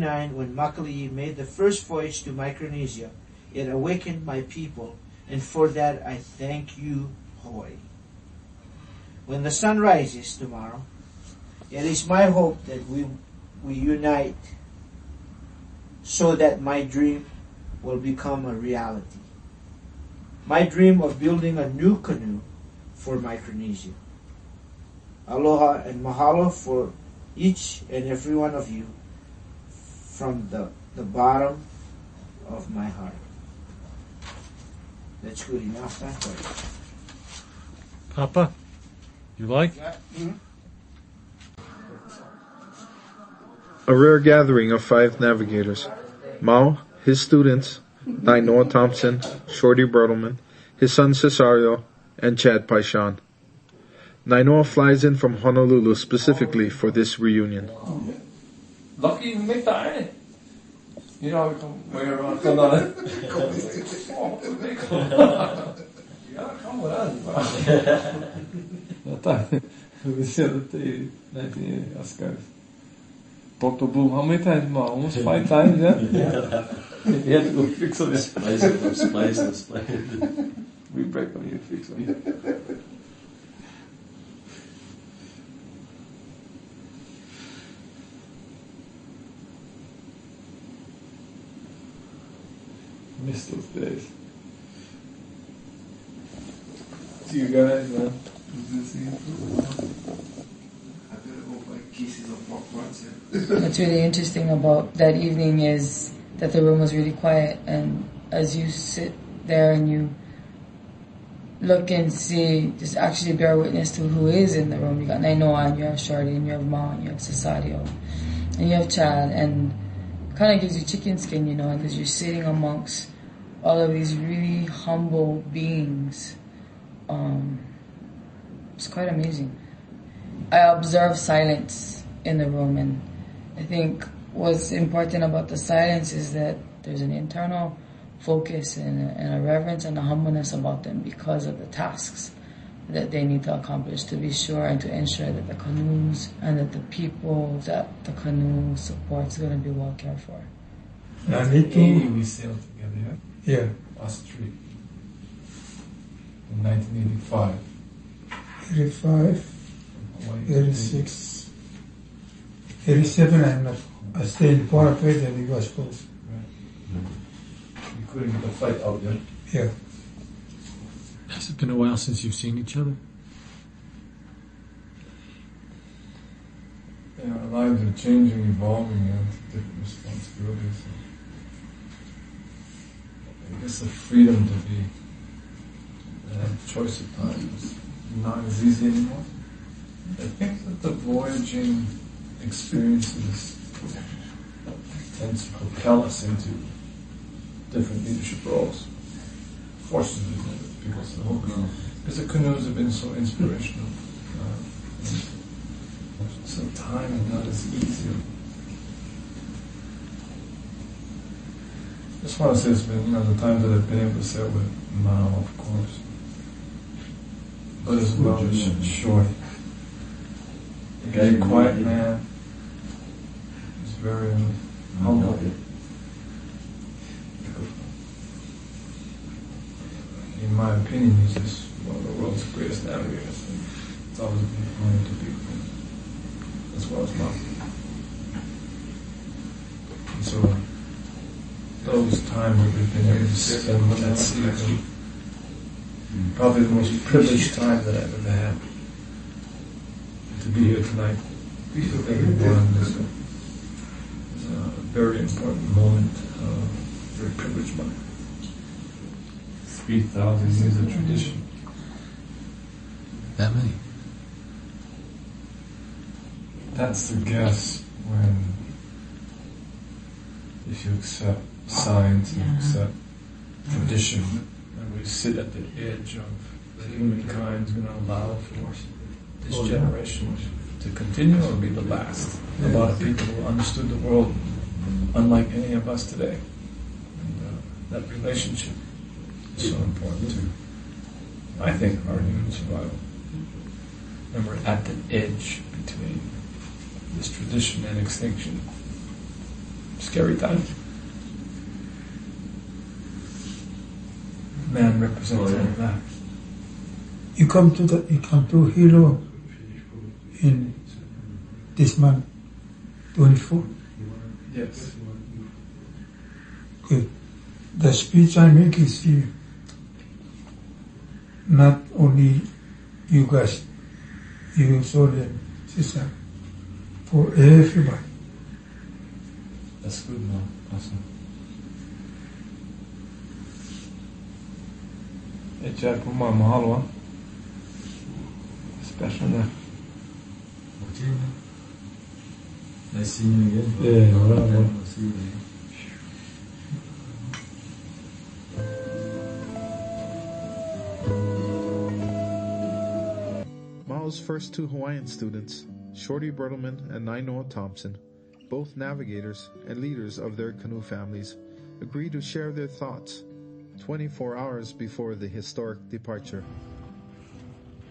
1839, when Macaulay made the first voyage to Micronesia, it awakened my people, and for that I thank you, Hawaii. When the sun rises tomorrow, it is my hope that we unite so that my dream will become a reality. My dream of building a new canoe for Micronesia. Aloha and mahalo for each and every one of you from the bottom of my heart. That's good enough, huh? Papa, you like? A rare gathering of 5 navigators. Mao, his students, Nainoa Thompson, Shorty Bertleman, his son Cesario, and Chad Paishan. Nainoa flies in from Honolulu specifically for this reunion. Lucky you make that, eh? You know, we come way around on it. You gotta come with us, bro. We said that 1980 Oscars. Dr. Boom, how many times, Ma? Almost 5 times, yeah? You had to go fix on it. Splice. We break on you, fix on it. Miss those days. See you guys, man. What's really interesting about that evening is that the room was really quiet, and as you sit there and you look and see, just actually bear witness to who is in the room. You got Nainoa, and you have Shorty, and you have Ma, and you have Cesario, and you have Chad, and it kind of gives you chicken skin, you know, because you're sitting amongst all of these really humble beings. It's quite amazing. I observe silence in the room, and I think what's important about the silence is that there's an internal focus and a reverence and a humbleness about them because of the tasks that they need to accomplish, to be sure and to ensure that the canoes and that the people that the canoe supports are going to be well cared for. We sailed together, yeah? Yeah. Us 3. In 1985. 85, 86, 87 I stayed in Porapet and the West Coast. Right. You couldn't get the flight out yet? Yeah. Has it been a while since you've seen each other? Yeah, our lives are changing, evolving into different responsibilities. I guess the freedom to be have choice of time is not as easy anymore. I think that the voyaging experiences tend to propel us into different leadership roles. Forces it, because the canoes have been so inspirational. So time is not as easy. I just want to say it's been, the times that I've been able to sail with Mao, of course, but as well as Shorty. He's a quiet man. He's very humble. In my opinion, he's just one of the world's greatest navigators. And it's always been an honor to be with him, as well as Mom. And so, those times that we've been able to spend at sea have been probably the most privileged time that I've ever had. To be here tonight with everyone is a very important moment, very privileged moment. 3,000 years of tradition. That many? That's the guess when, if you accept science and accept tradition, and we sit at the edge of that humankind's going to allow for this generation to continue or be the last. A lot of people who understood the world unlike any of us today. And that relationship is so important to, I think, our human survival. And we're at the edge between this tradition and extinction. scary time. Man represents all of that. You come to Hilo in this month, 24. Yes. Good. The speech I make is here. Not only you guys, you saw the sister, for everybody. That's good, man. Awesome. Hey, Jack, mahalo. Special na. Nice seeing you again. Yeah, wala. I'll see you again. Mao's first two Hawaiian students, Shorty Bertleman and Nainoa Thompson, both navigators and leaders of their canoe families, agreed to share their thoughts 24 hours before the historic departure.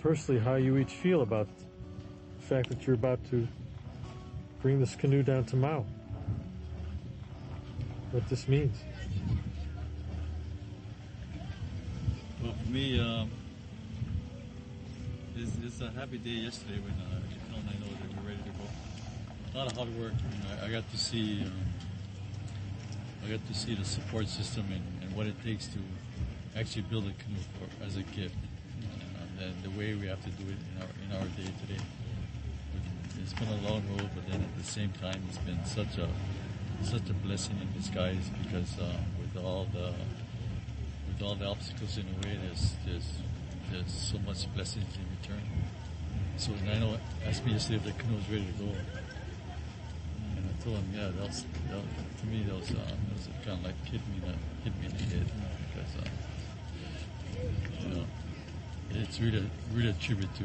Personally, how you each feel about the fact that you're about to bring this canoe down to Maui. What this means. Well, for me, it's a happy day yesterday when you told I know that we're ready to go. A lot of hard work. I got to see the support system and what it takes to actually build a canoe as a gift. And the way we have to do it in our day to day. It's been a long road, but then at the same time, it's been such a blessing in disguise because with all the obstacles in the way, there's so much blessings in return. So Naino asked me yesterday if the canoe was ready to go, and I told him, yeah, to me that was kind of like hit me in the head because it's really a tribute to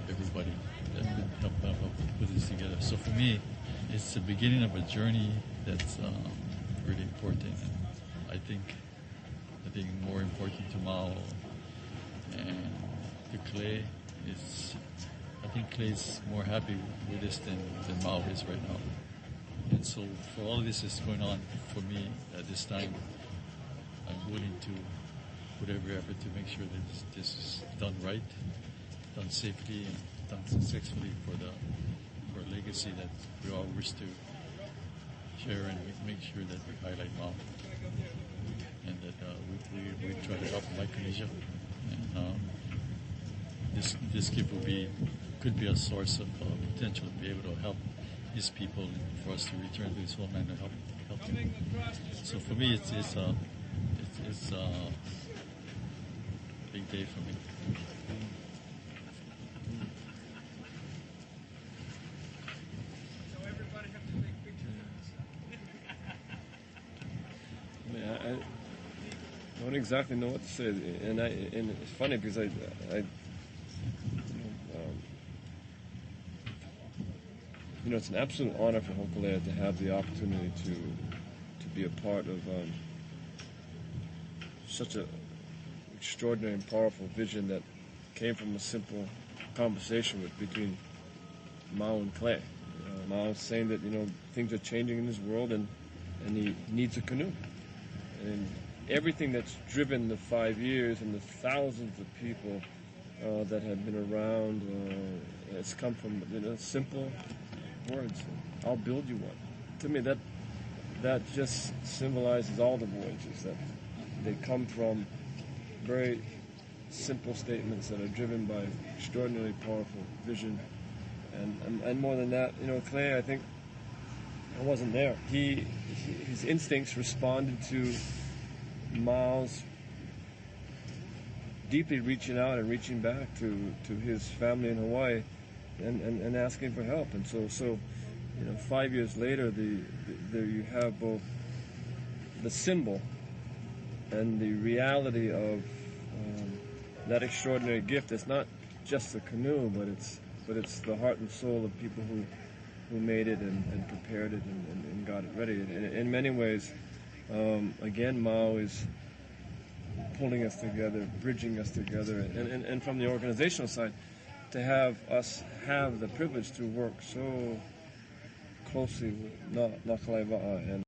everybody that's been helping put this together. So for me, it's the beginning of a journey that's really important. And I think more important to Mao and to Clay is, I think Clay's more happy with this than Mao is right now. And so for all of this is going on for me at this time, I'm willing to put every effort to make sure that this is done right, done safely, and done successfully for a legacy that we all wish to share and make sure that we highlight Mao and that we try to help Micronesia. And this gift could be a source of potential to be able to help his people and for us to return to his homeland and help him. So for me, it's a big day for me. I don't exactly know what to say, and it's funny because it's an absolute honor for Hokulea to have the opportunity to be a part of such an extraordinary and powerful vision that came from a simple conversation between Mao and Clay. Mao saying that things are changing in his world and he needs a canoe. And everything that's driven the 5 years and the thousands of people that have been around has come from simple words. I'll build you one. To me, that just symbolizes all the voyages, that they come from very simple statements that are driven by extraordinarily powerful vision. And more than that, Clay, I think, I wasn't there. His instincts responded to Mao's deeply reaching out and reaching back to his family in Hawaii and asking for help. And so 5 years later, there you have both the symbol and the reality of that extraordinary gift. It's not just the canoe, but it's the heart and soul of people who made it and prepared it and got it ready. And in many ways, again, Mao is pulling us together, bridging us together, and from the organizational side, to have us have the privilege to work so closely with Nakalaiva'a and